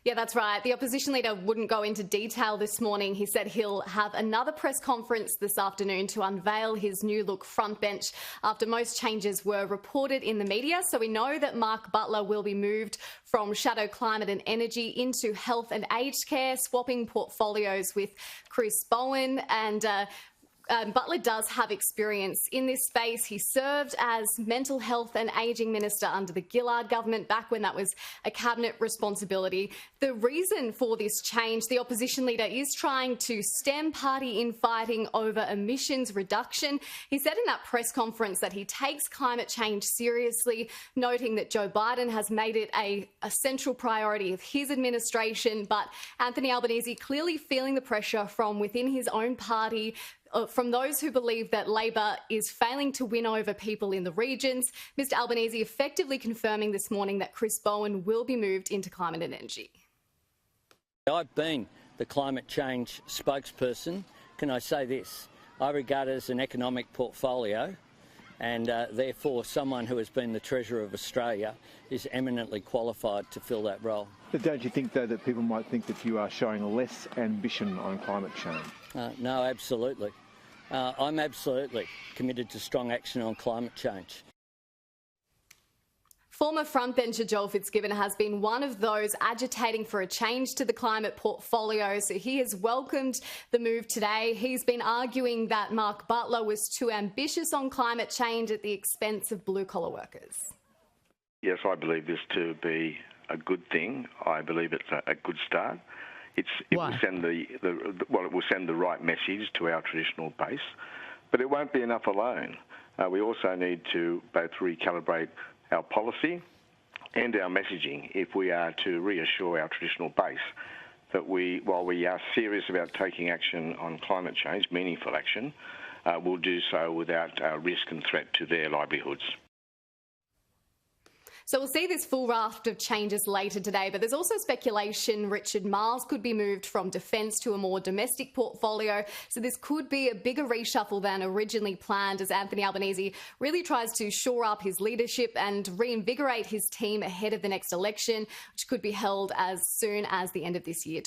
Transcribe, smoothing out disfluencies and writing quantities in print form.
Yeah, that's right. The opposition leader wouldn't go into detail this morning. He said he'll have another press conference this afternoon to unveil his new look frontbench after most changes were reported in the media. So we know that Mark Butler will be moved from shadow climate and energy into health and aged care, swapping portfolios with Chris Bowen. And Butler does have experience in this space. He served as Mental Health and Ageing Minister under the Gillard government back when that was a cabinet responsibility. The reason for this change, the opposition leader is trying to stem party infighting over emissions reduction. He said in that press conference that he takes climate change seriously, noting that Joe Biden has made it a central priority of his administration. But Anthony Albanese clearly feeling the pressure from within his own party, from those who believe that Labor is failing to win over people in the regions. Mr Albanese effectively confirming this morning that Chris Bowen will be moved into climate and energy. I've been the climate change spokesperson. Can I say this? I regard it as an economic portfolio, and therefore someone who has been the Treasurer of Australia is eminently qualified to fill that role. But don't you think, though, that people might think that you are showing less ambition on climate change? No, absolutely. I'm absolutely committed to strong action on climate change. Former frontbencher Joel Fitzgibbon has been one of those agitating for a change to the climate portfolio, so he has welcomed the move today. He's been arguing that Mark Butler was too ambitious on climate change at the expense of blue-collar workers. Yes, I believe this to be a good thing. I believe it's a good start. It will send it will send the right message to our traditional base, but it won't be enough alone. We also need to both recalibrate our policy and our messaging if we are to reassure our traditional base that while we are serious about taking action on climate change, meaningful action, we'll do so without risk and threat to their livelihoods. So we'll see this full raft of changes later today, but there's also speculation Richard Marles could be moved from defence to a more domestic portfolio. So this could be a bigger reshuffle than originally planned as Anthony Albanese really tries to shore up his leadership and reinvigorate his team ahead of the next election, which could be held as soon as the end of this year.